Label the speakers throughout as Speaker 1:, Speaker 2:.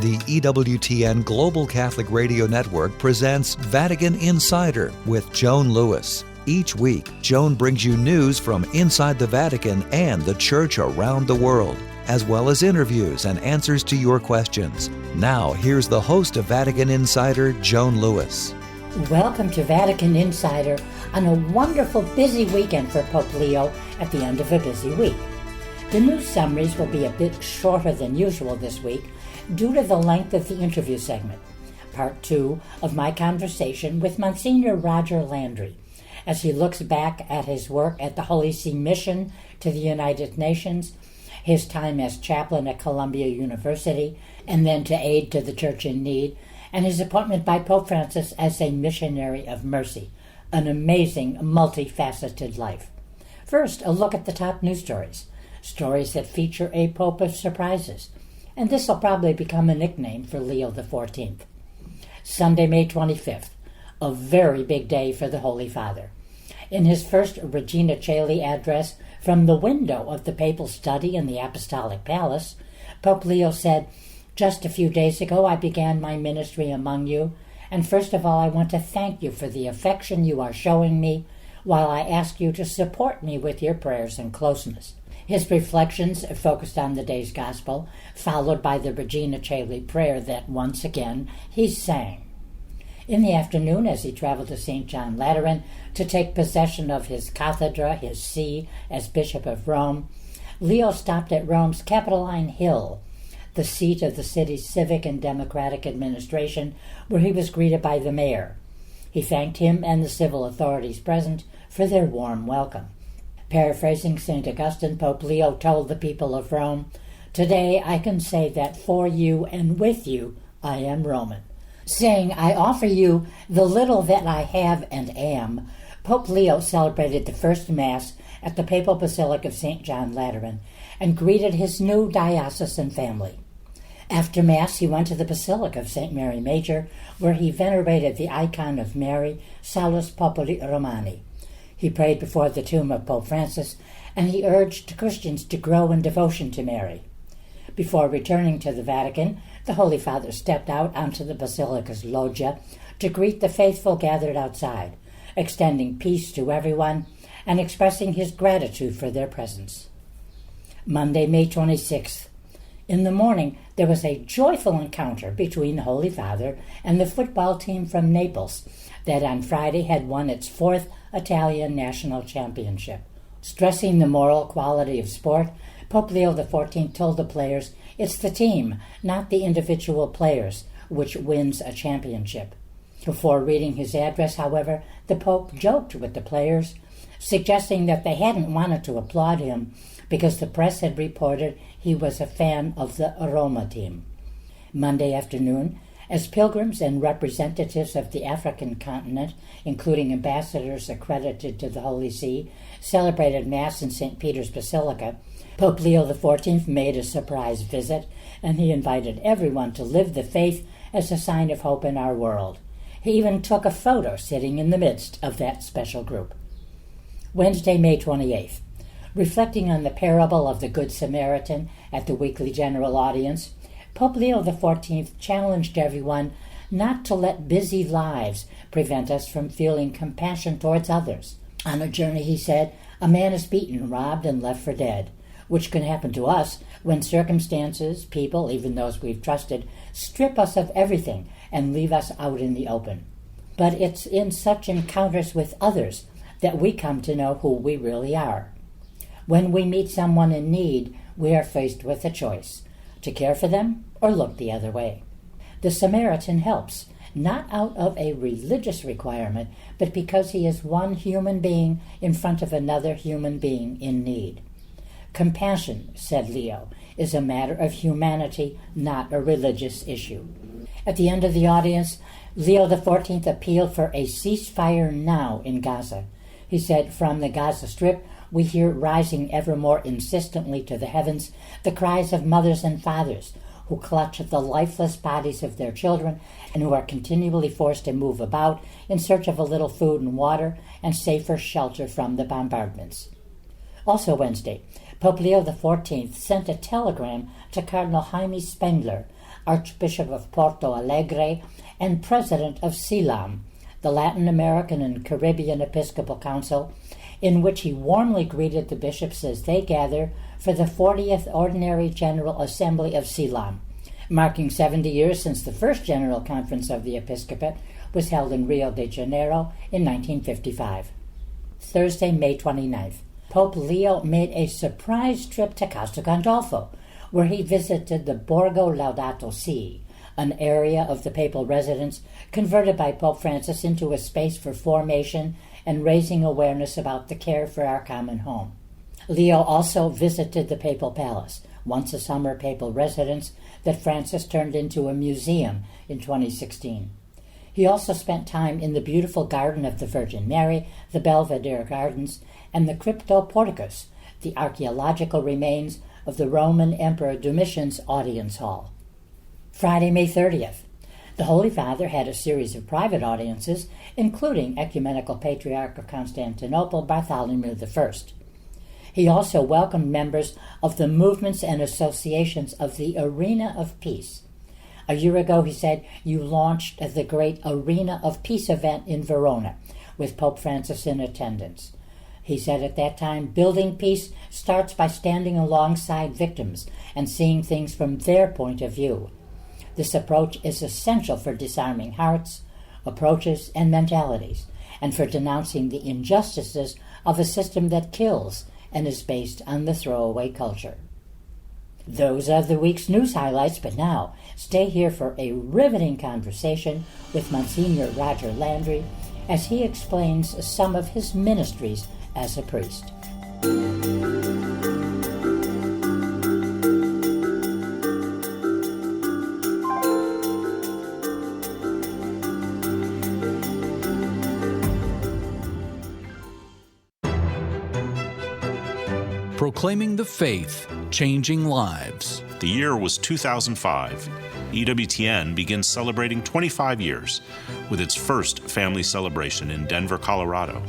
Speaker 1: The EWTN Global Catholic Radio Network presents Vatican Insider with Joan Lewis. Each week, Joan brings you news from inside the Vatican and the Church around the world, as well as interviews and answers to your questions. Now, here's the host of Vatican Insider, Joan Lewis.
Speaker 2: Welcome to Vatican Insider on a wonderful busy weekend for Pope Leo at the end of a busy week. The news summaries will be a bit shorter than usual this week due to the length of the interview segment, part 2 of my conversation with Monsignor Roger Landry, as he looks back at his work at the Holy See mission to the United Nations, his time as chaplain at Columbia University, and then to aid to the Church in need, and his appointment by Pope Francis as a missionary of mercy, an amazing, multifaceted life. First, a look at the top news stories that feature a Pope of surprises, and this will probably become a nickname for Leo XIV. Sunday, May 25th, a very big day for the Holy Father. In his first Regina Caeli address from the window of the papal study in the Apostolic Palace, Pope Leo said, "Just a few days ago I began my ministry among you, and first of all I want to thank you for the affection you are showing me, while I ask you to support me with your prayers and closeness." His reflections focused on the day's gospel, followed by the Regina Caeli prayer that, once again, he sang. In the afternoon, as he traveled to St. John Lateran to take possession of his cathedra, his see, as Bishop of Rome, Leo stopped at Rome's Capitoline Hill, the seat of the city's civic and democratic administration, where he was greeted by the mayor. He thanked him and the civil authorities present for their warm welcome. Paraphrasing St. Augustine, Pope Leo told the people of Rome, "Today I can say that for you and with you I am Roman." Saying, "I offer you the little that I have and am," Pope Leo celebrated the first Mass at the Papal Basilica of St. John Lateran and greeted his new diocesan family. After Mass, he went to the Basilica of St. Mary Major, where he venerated the icon of Mary, Salus Populi Romani. He prayed before the tomb of Pope Francis, and he urged Christians to grow in devotion to Mary. Before returning to the Vatican, the Holy Father stepped out onto the Basilica's loggia to greet the faithful gathered outside, extending peace to everyone and expressing his gratitude for their presence. Monday, May 26th. In the morning, there was a joyful encounter between the Holy Father and the football team from Naples that on Friday had won its 4th Italian national championship. Stressing the moral quality of sport, Pope Leo XIV told the players, "It's the team, not the individual players, which wins a championship." Before reading his address, however, the Pope joked with the players, suggesting that they hadn't wanted to applaud him because the press had reported he was a fan of the Roma team. Monday afternoon, as pilgrims and representatives of the African continent, including ambassadors accredited to the Holy See, celebrated Mass in St. Peter's Basilica, Pope Leo XIV made a surprise visit, and he invited everyone to live the faith as a sign of hope in our world. He even took a photo sitting in the midst of that special group. Wednesday, May 28th. Reflecting on the parable of the Good Samaritan at the weekly general audience, Pope Leo XIV challenged everyone not to let busy lives prevent us from feeling compassion towards others. On a journey, he said, a man is beaten, robbed, and left for dead, which can happen to us when circumstances, people, even those we've trusted, strip us of everything and leave us out in the open. But it's in such encounters with others that we come to know who we really are. When we meet someone in need, we are faced with a choice, to care for them or look the other way. The Samaritan helps, not out of a religious requirement, but because he is one human being in front of another human being in need. Compassion, said Leo, is a matter of humanity, not a religious issue. At the end of the audience, Leo XIV appealed for a ceasefire now in Gaza. He said, "From the Gaza Strip, we hear rising ever more insistently to the heavens the cries of mothers and fathers who clutch at the lifeless bodies of their children and who are continually forced to move about in search of a little food and water and safer shelter from the bombardments." Also Wednesday, Pope Leo XIV sent a telegram to Cardinal Jaime Spengler, Archbishop of Porto Alegre, and President of CELAM, the Latin American and Caribbean Episcopal Council, in which he warmly greeted the bishops as they gather for the 40th Ordinary General Assembly of CELAM, marking 70 years since the first General Conference of the Episcopate was held in Rio de Janeiro in 1955. Thursday, May 29th, Pope Leo made a surprise trip to Castel Gandolfo, where he visited the Borgo Laudato Si, an area of the papal residence converted by Pope Francis into a space for formation and raising awareness about the care for our common home. Leo also visited the Papal Palace, once a summer papal residence that Francis turned into a museum in 2016. He also spent time in the beautiful Garden of the Virgin Mary, the Belvedere Gardens, and the Crypto Porticus, the archaeological remains of the Roman Emperor Domitian's audience hall. Friday, May 30th. The Holy Father had a series of private audiences, including Ecumenical Patriarch of Constantinople Bartholomew I. He also welcomed members of the movements and associations of the Arena of Peace. A year ago, he said, you launched the great Arena of Peace event in Verona, with Pope Francis in attendance. He said at that time, building peace starts by standing alongside victims and seeing things from their point of view. This approach is essential for disarming hearts, approaches, and mentalities, and for denouncing the injustices of a system that kills and is based on the throwaway culture. Those are the week's news highlights, but now stay here for a riveting conversation with Monsignor Roger Landry as he explains some of his ministries as a priest.
Speaker 3: Proclaiming the faith, changing lives.
Speaker 4: The year was 2005. EWTN begins celebrating 25 years with its first family celebration in Denver, Colorado.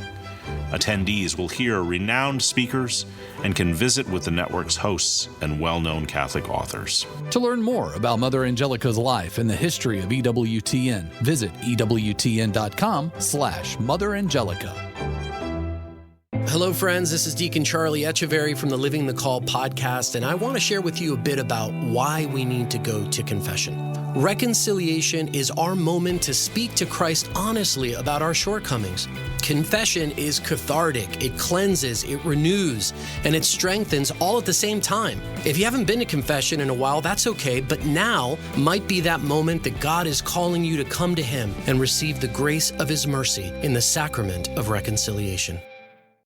Speaker 4: Attendees will hear renowned speakers and can visit with the network's hosts and well-known Catholic authors.
Speaker 3: To learn more about Mother Angelica's life and the history of EWTN, visit EWTN.com/Mother Angelica.
Speaker 5: Hello, friends. This is Deacon Charlie Echeverry from the Living the Call podcast, and I want to share with you a bit about why we need to go to confession. Reconciliation is our moment to speak to Christ honestly about our shortcomings. Confession is cathartic, it cleanses, it renews, and it strengthens all at the same time. If you haven't been to confession in a while, that's okay, but now might be that moment that God is calling you to come to Him and receive the grace of His mercy in the sacrament of reconciliation.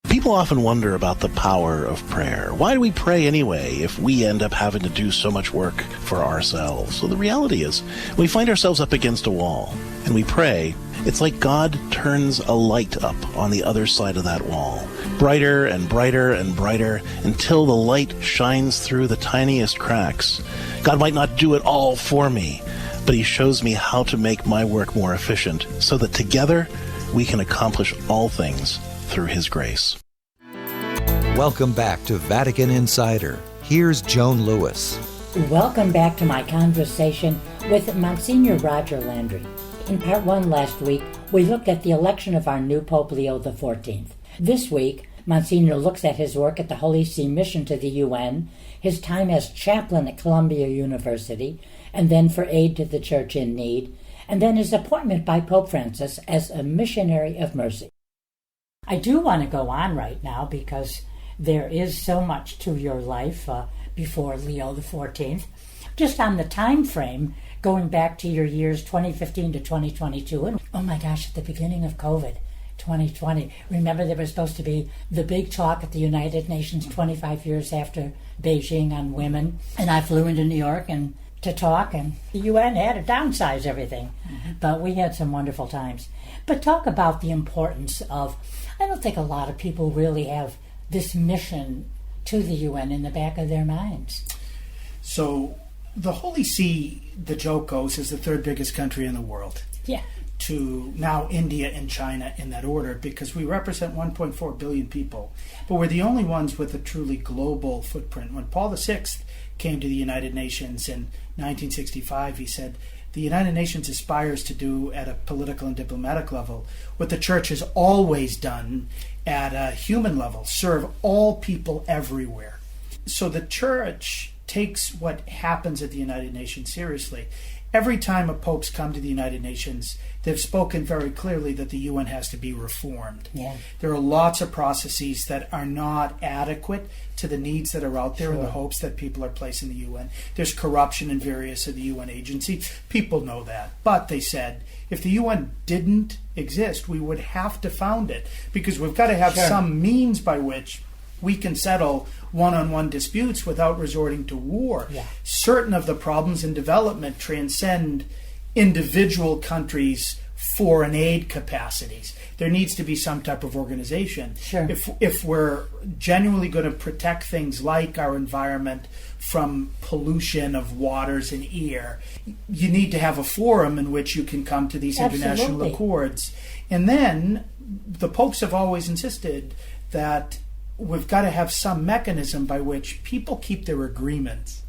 Speaker 6: People often wonder about the power of prayer. Why do we pray anyway if we end up having to do so much work for ourselves? Well, the reality is, when we find ourselves up against a wall and we pray, it's like God turns a light up on the other side of that wall. Brighter and brighter and brighter until the light shines through the tiniest cracks. God might not do it all for me, but He shows me how to make my work more efficient so that together we can accomplish all things through His grace.
Speaker 1: Welcome back to Vatican Insider. Here's Joan Lewis.
Speaker 2: Welcome back to my conversation with Monsignor Roger Landry. In part one last week, we looked at the election of our new Pope Leo XIV. This week, Monsignor looks at his work at the Holy See mission to the UN, his time as chaplain at Columbia University, and then for aid to the Church in need, and then his appointment by Pope Francis as a missionary of mercy. I do want to go on right now because there is so much to your life before Leo XIV. Just on the time frame, going back to your years 2015 to 2022, and oh my gosh, at the beginning of COVID, 2020, remember there was supposed to be the big talk at the United Nations 25 years after Beijing on women, and I flew into New York and to talk, and the UN had to downsize everything, but we had some wonderful times. But talk about the importance of, I don't think a lot of people really have this mission to the UN in the back of their minds.
Speaker 7: So the Holy See, the joke goes, is the third biggest country in the world.
Speaker 2: Yeah.
Speaker 7: to now India and China in that order, because we represent 1.4 billion people, but we're the only ones with a truly global footprint. When Paul VI came to the United Nations in 1965, he said, the United Nations aspires to do at a political and diplomatic level what the Church has always done at a human level, serve all people everywhere. So the Church takes what happens at the United Nations seriously. Every time a pope's come to the United Nations, they've spoken very clearly that the UN has to be reformed.
Speaker 2: Yeah.
Speaker 7: There are lots of processes that are not adequate to the needs that are out there and the hopes that people are placing in the UN. There's corruption in various of the UN agencies. People know that. But they said, if the UN didn't exist, we would have to found it, because we've got to have some means by which we can settle one-on-one disputes without resorting to war.
Speaker 2: Yeah.
Speaker 7: Certain of the problems in development transcend individual countries' foreign aid capacities. There needs to be some type of organization.
Speaker 2: Sure.
Speaker 7: If we're genuinely going to protect things like our environment from pollution of waters and air, you need to have a forum in which you can come to these international accords. And then the popes have always insisted that we've got to have some mechanism by which people keep their agreements.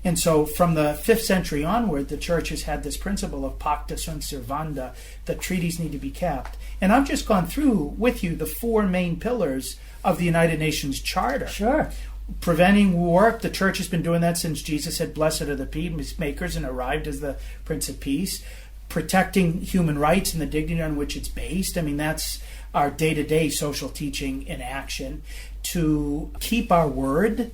Speaker 7: And so from the 5th century onward, the Church has had this principle of pacta sunt servanda, that treaties need to be kept. And I've just gone through with you the 4 main pillars of the United Nations Charter.
Speaker 2: Sure.
Speaker 7: Preventing war, the Church has been doing that since Jesus said, blessed are the peacemakers, and arrived as the Prince of Peace. Protecting human rights and the dignity on which it's based. I mean, that's our day-to-day social teaching in action. To keep our word,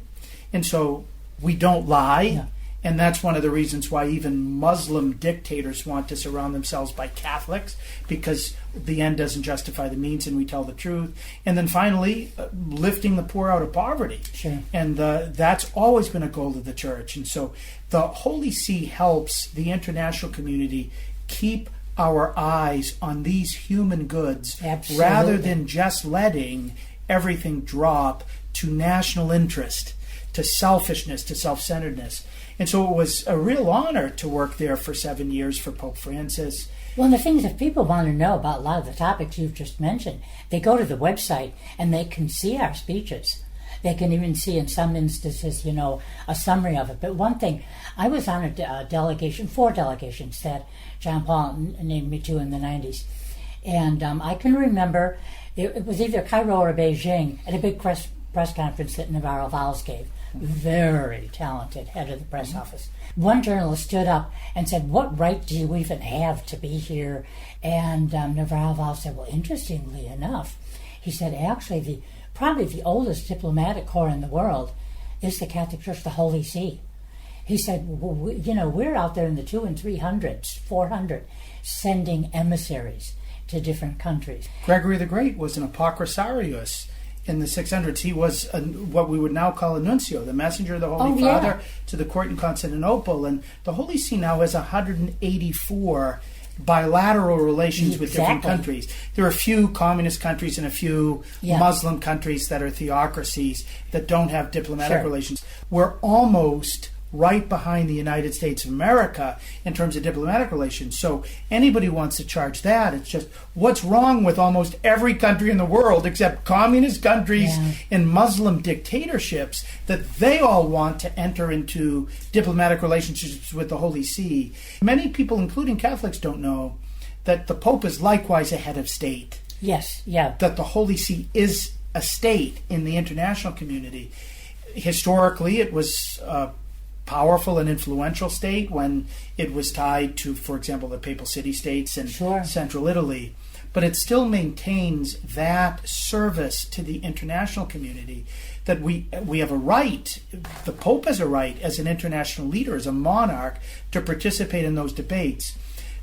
Speaker 7: and so we don't lie.
Speaker 2: Yeah.
Speaker 7: And that's one of the reasons why even Muslim dictators want to surround themselves by Catholics, because the end doesn't justify the means, and we tell the truth. And then finally, lifting the poor out of poverty.
Speaker 2: Sure.
Speaker 7: And that's always been a goal of the Church. And so the Holy See helps the international community keep our eyes on these human goods.
Speaker 2: Absolutely.
Speaker 7: Rather than just letting everything drop to national interest, to selfishness, to self-centeredness. And so it was a real honor to work there for 7 years for Pope Francis.
Speaker 2: Well, the things that people want to know about a lot of the topics you've just mentioned, they go to the website and they can see our speeches. They can even see in some instances, a summary of it. But one thing, I was on a delegation, 4 delegations that John Paul named me to in the 90s. And I can remember it was either Cairo or Beijing at a big press conference that Navarro Valls gave. Very talented head of the press office. One journalist stood up and said, what right do you even have to be here? And Navarro Valls said, well, interestingly enough, he said, actually, probably the oldest diplomatic corps in the world is the Catholic Church, the Holy See. He said, well, we're out there in the 200 and 300s, 400, sending emissaries to different countries.
Speaker 7: Gregory the Great was an Apocrypharius in the 600s. He was what we would now call a nuncio, the messenger of the Holy Father to the court in Constantinople. And the Holy See now has 184 bilateral relations with different countries. There are a few communist countries and a few Muslim countries that are theocracies that don't have diplomatic relations. We're almost right behind the United States of America in terms of diplomatic relations. So anybody wants to charge that, it's just what's wrong with almost every country in the world except communist countries and Muslim dictatorships, that they all want to enter into diplomatic relationships with the Holy See. Many people, including Catholics, don't know that the Pope is likewise a head of state.
Speaker 2: Yes, yeah.
Speaker 7: That the Holy See is a state in the international community. Historically, it was powerful and influential state when it was tied to, for example, the Papal City-States in central Italy. But it still maintains that service to the international community, that we have a right, the Pope has a right as an international leader, as a monarch, to participate in those debates.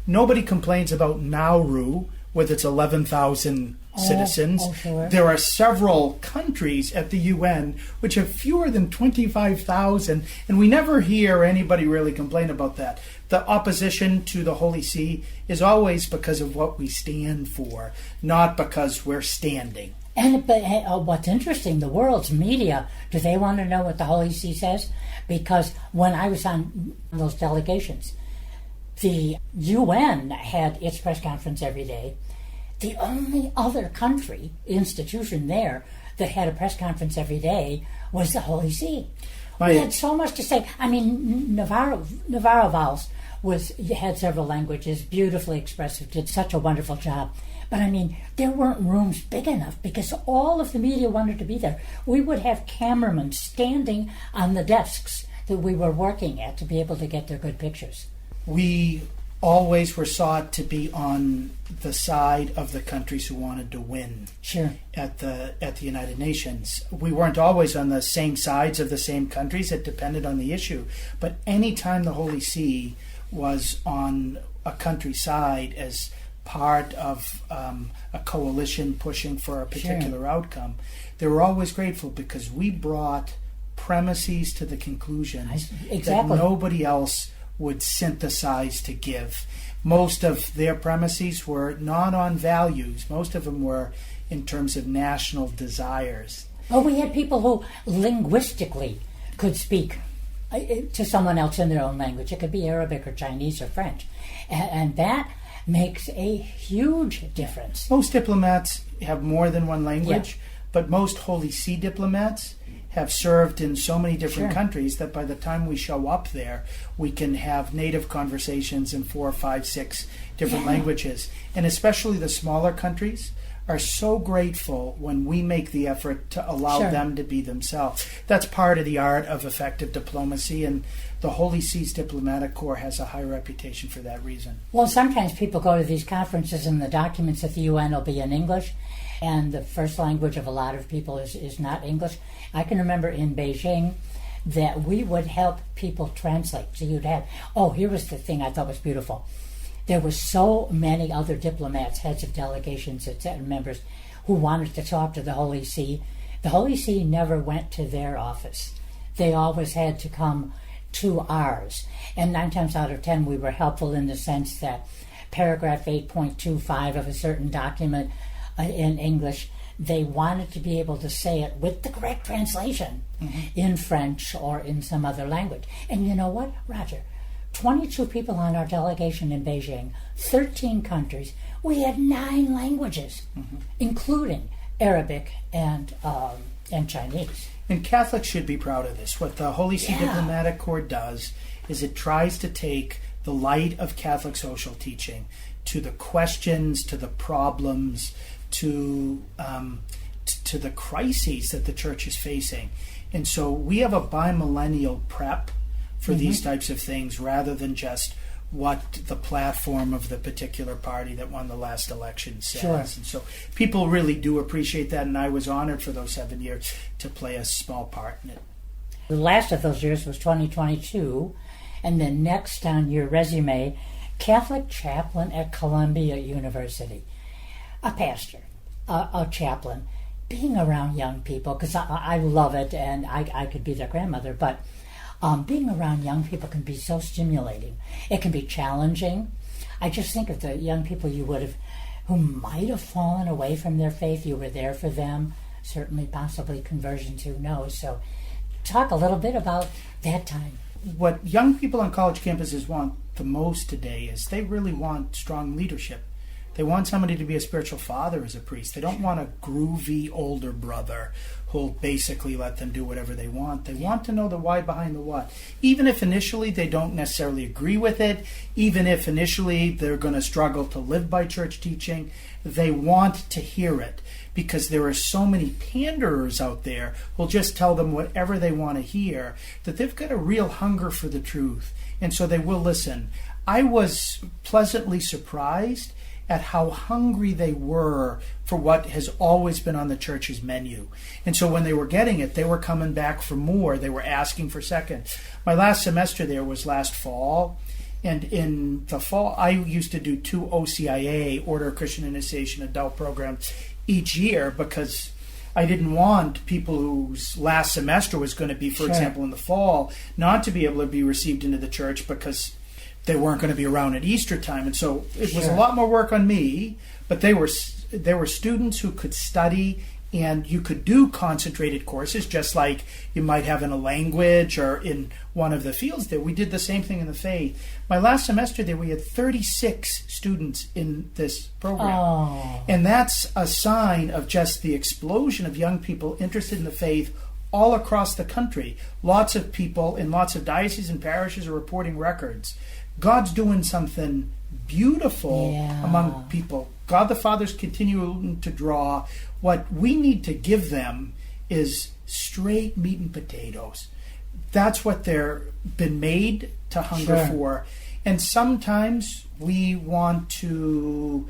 Speaker 7: Nobody complains about Nauru with its 11,000 citizens. There are several countries at the UN which have fewer than 25,000, and we never hear anybody really complain about that. The opposition to the Holy See is always because of what we stand for, not because we're standing.
Speaker 2: But what's interesting, the world's media, do they want to know what the Holy See says? Because when I was on those delegations, The UN had its press conference every day. The only other country, institution there, that had a press conference every day was the Holy See. We had so much to say. I mean, Navarro Valls had several languages, beautifully expressive, did such a wonderful job. But I mean, there weren't rooms big enough because all of the media wanted to be there. We would have cameramen standing on the desks that we were working at to be able to get their good pictures.
Speaker 7: We always were sought to be on the side of the countries who wanted to win.
Speaker 2: Sure.
Speaker 7: At the United Nations. We weren't always on the same sides of the same countries. It depended on the issue. But any time the Holy See was on a country side as part of a coalition pushing for a particular outcome, they were always grateful because we brought premises to the conclusions that nobody else would synthesize to give. Most of their premises were not on values. Most of them were in terms of national desires.
Speaker 2: Well, we had people who linguistically could speak to someone else in their own language. It could be Arabic or Chinese or French. And that makes a huge difference.
Speaker 7: Most diplomats have more than one language, but most Holy See diplomats have served in so many different countries that by the time we show up there, we can have native conversations in 4, 5, 6 different languages. And especially the smaller countries are so grateful when we make the effort to allow them to be themselves. That's part of the art of effective diplomacy, and the Holy See's diplomatic corps has a high reputation for that reason.
Speaker 2: Well, sometimes people go to these conferences and the documents at the UN will be in English, and the first language of a lot of people is not English. I can remember in Beijing that we would help people translate. So you'd have, here was the thing I thought was beautiful. There were so many other diplomats, heads of delegations, and members who wanted to talk to the Holy See. The Holy See never went to their office. They always had to come to ours. And 9 times out of 10, we were helpful in the sense that paragraph 8.25 of a certain document in English, they wanted to be able to say it with the correct translation in French or in some other language. And you know what, Roger? 22 people on our delegation in Beijing, 13 countries. We had 9 languages, including Arabic and Chinese.
Speaker 7: And Catholics should be proud of this. What the Holy See Diplomatic Corps does is it tries to take the light of Catholic social teaching to the questions, to the problems, to the crises that the Church is facing. And so we have a bimillennial prep for these types of things rather than just what the platform of the particular party that won the last election says. And so people really do appreciate that, and I was honored for those 7 years to play a small part in it.
Speaker 2: The last of those years was 2022, and then next on your resume, Catholic chaplain at Columbia University. A pastor, a chaplain, being around young people, because I love it, and I could be their grandmother, but being around young people can be so stimulating. It can be challenging. I just think of the young people who might have fallen away from their faith. You were there for them, certainly possibly conversions, who knows. So talk a little bit about that time.
Speaker 7: What young people on college campuses want the most today is they really want strong leadership. They want somebody to be a spiritual father as a priest. They don't want a groovy older brother who'll basically let them do whatever they want. They want to know the why behind the what. Even if initially they don't necessarily agree with it, even if initially they're going to struggle to live by church teaching, they want to hear it because there are so many panderers out there who'll just tell them whatever they want to hear, that they've got a real hunger for the truth, and so they will listen. I was pleasantly surprised at how hungry they were for what has always been on the church's menu. And so when they were getting it, they were coming back for more. They were asking for seconds. My last semester there was last fall, and in the fall I used to do 2 OCIA, Order of Christian Initiation adult programs each year because I didn't want people whose last semester was going to be, for example, in the fall, not to be able to be received into the church because they weren't going to be around at Easter time. And so it was a lot more work on me, but they were students who could study And you could do concentrated courses just like you might have in a language or in one of the fields there. We did the same thing in the faith. My last semester there, we had 36 students in this program.
Speaker 2: Oh.
Speaker 7: And that's a sign of just the explosion of young people interested in the faith all across the country. Lots of people in lots of dioceses and parishes are reporting records. God's doing something beautiful among people. God the Father's continuing to draw. What we need to give them is straight meat and potatoes. That's what they're been made to hunger for. And sometimes we want to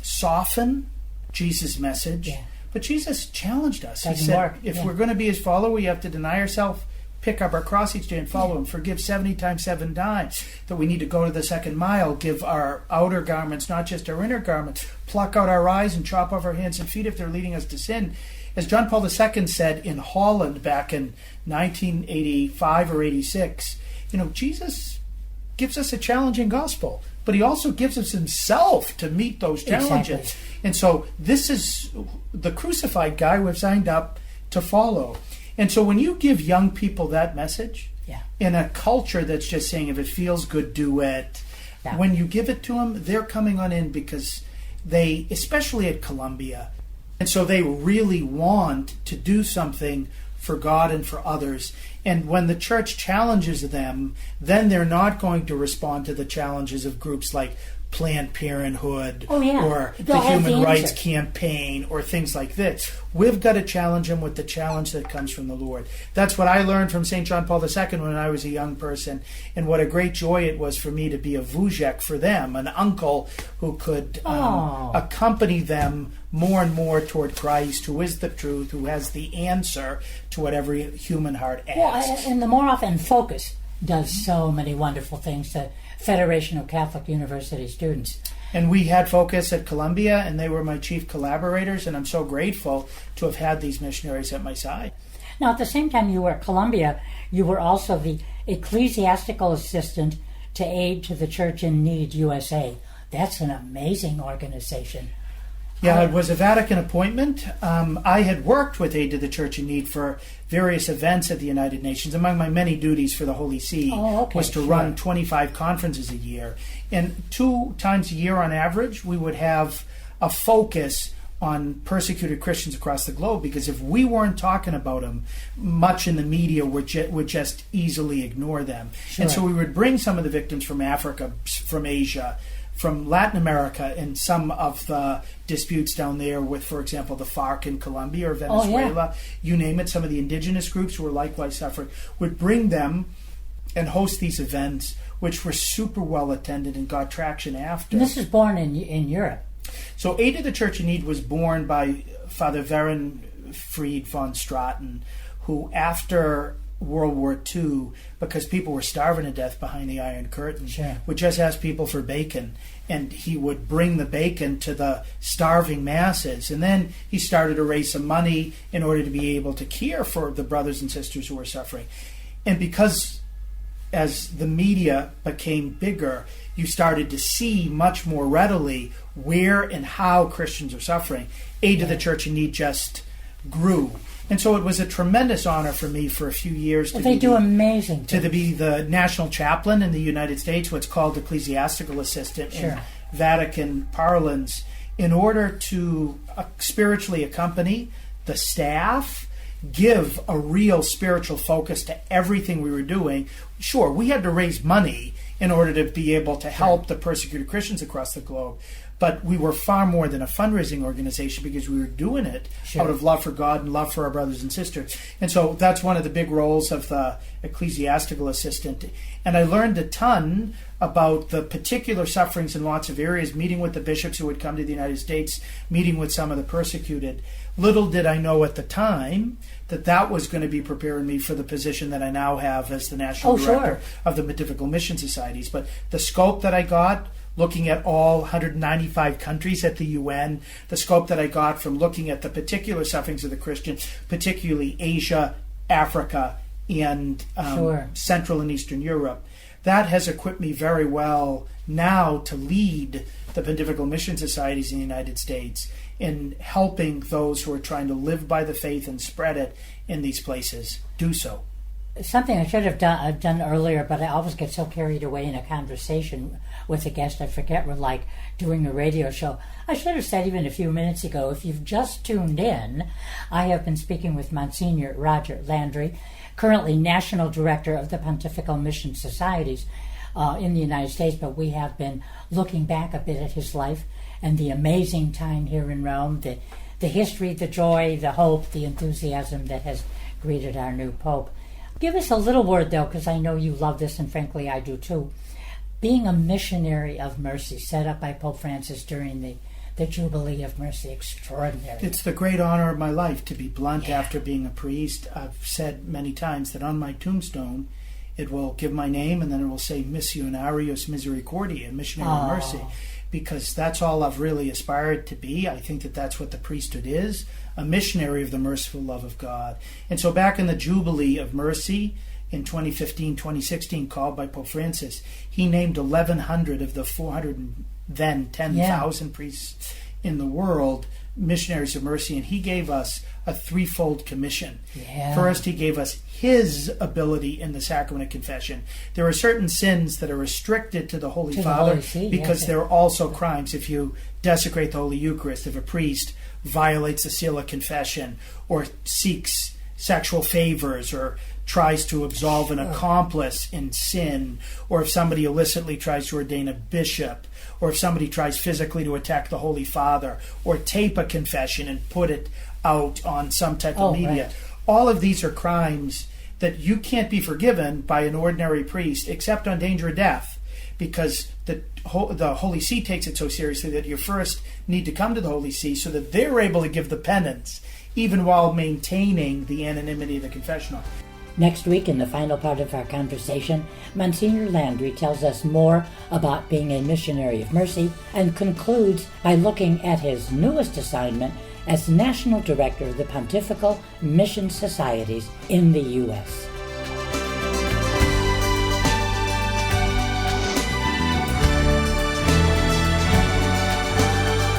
Speaker 7: soften Jesus' message. Yeah. But Jesus challenged us. He said, if we're going to be his follower, we have to deny ourselves, pick up our cross each day and follow him, forgive 70 times 7 times, that we need to go to the second mile, give our outer garments, not just our inner garments, pluck out our eyes and chop off our hands and feet if they're leading us to sin. As John Paul II said in Holland back in 1985 or 86, Jesus gives us a challenging gospel, but he also gives us himself to meet those challenges. Exactly. And so this is the crucified guy we've signed up to follow. And so when you give young people that message, in a culture that's just saying, if it feels good, do it, when you give it to them, they're coming on in because they, especially at Columbia, and so they really want to do something for God and for others. And when the church challenges them, then they're not going to respond to the challenges of groups like Planned Parenthood or the Human Rights Campaign or things like this. We've got to challenge them with the challenge that comes from the Lord. That's what I learned from St. John Paul II when I was a young person, and what a great joy it was for me to be a vujek for them, an uncle who could accompany them more and more toward Christ, who is the truth, who has the answer to what every human heart asks.
Speaker 2: And the more often Focus does so many wonderful things to Federation of Catholic University Students.
Speaker 7: And we had Focus at Columbia, and they were my chief collaborators, and I'm so grateful to have had these missionaries at my side.
Speaker 2: Now, at the same time you were at Columbia, you were also the ecclesiastical assistant to Aid to the Church in Need USA. That's an amazing organization.
Speaker 7: Yeah, it was a Vatican appointment. I had worked with Aid to the Church in Need for various events at the United Nations. Among my many duties for the Holy See was to run 25 conferences a year. And 2 times a year on average, we would have a focus on persecuted Christians across the globe, because if we weren't talking about them, much in the media would just easily ignore them. And so we would bring some of the victims from Africa, from Asia, from Latin America, and some of the disputes down there with, for example, the FARC in Colombia or Venezuela, you name it, some of the indigenous groups who were likewise suffering, would bring them and host these events, which were super well attended and got traction after.
Speaker 2: And this is born in Europe.
Speaker 7: So Aid to the Church in Need was born by Father Verenfried von Straten, who after World War II, because people were starving to death behind the Iron Curtain, would just ask people for bacon, and he would bring the bacon to the starving masses. And then he started to raise some money in order to be able to care for the brothers and sisters who were suffering. And because as the media became bigger, you started to see much more readily where and how Christians are suffering. Aid to the Church in Need just grew. And so it was a tremendous honor for me for a few years to be the national chaplain in the United States, what's called ecclesiastical assistant in Vatican parlance, in order to spiritually accompany the staff, give a real spiritual focus to everything we were doing. Sure, we had to raise money in order to be able to help the persecuted Christians across the globe. But we were far more than a fundraising organization, because we were doing it out of love for God and love for our brothers and sisters. And so that's one of the big roles of the ecclesiastical assistant. And I learned a ton about the particular sufferings in lots of areas, meeting with the bishops who would come to the United States, meeting with some of the persecuted. Little did I know at the time that that was going to be preparing me for the position that I now have as the National Director of the Pontifical Mission Societies. But the scope that I got, looking at all 195 countries at the UN, the scope that I got from looking at the particular sufferings of the Christians, particularly Asia, Africa, and Central and Eastern Europe, that has equipped me very well now to lead the Pontifical Mission Societies in the United States. in helping those who are trying to live by the faith and spread it in these places do so.
Speaker 2: Something I should have done earlier, but I always get so carried away in a conversation with a guest, I forget we're like doing a radio show. I should have said even a few minutes ago, if you've just tuned in, I have been speaking with Monsignor Roger Landry, currently National Director of the Pontifical Mission Societies in the United States, but we have been looking back a bit at his life and the amazing time here in Rome, the history, the joy, the hope, the enthusiasm that has greeted our new Pope. Give us a little word, though, because I know you love this, and frankly, I do too. Being a missionary of mercy set up by Pope Francis during the Jubilee of Mercy, extraordinary.
Speaker 7: It's the great honor of my life, to be blunt, after being a priest. I've said many times that on my tombstone, it will give my name, and then it will say Missionarius Misericordiae, missionary of mercy, because that's all I've really aspired to be. I think that that's what the priesthood is, a missionary of the merciful love of God. And so back in the Jubilee of Mercy in 2015-2016, called by Pope Francis, he named 1,100 of the 410,000 priests in the world missionaries of mercy, and he gave us a threefold commission. First, he gave us his ability in the sacrament of confession. There are certain sins that are restricted to the Holy Father because they're also crimes. If you desecrate the Holy Eucharist, if a priest violates the seal of confession or seeks sexual favors or tries to absolve an accomplice in sin, or if somebody illicitly tries to ordain a bishop, or if somebody tries physically to attack the Holy Father, or tape a confession and put it out on some type of media. Right. All of these are crimes that you can't be forgiven by an ordinary priest except on danger of death, because the Holy See takes it so seriously that you first need to come to the Holy See so that they're able to give the penance, even while maintaining the anonymity of the confessional.
Speaker 2: Next week, in the final part of our conversation, Monsignor Landry tells us more about being a missionary of mercy and concludes by looking at his newest assignment as National Director of the Pontifical Mission Societies in the U.S.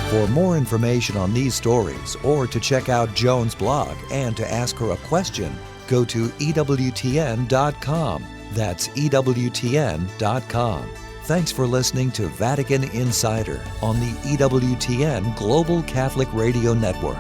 Speaker 1: For more information on these stories, or to check out Joan's blog and to ask her a question, go to EWTN.com. That's EWTN.com. Thanks for listening to Vatican Insider on the EWTN Global Catholic Radio Network.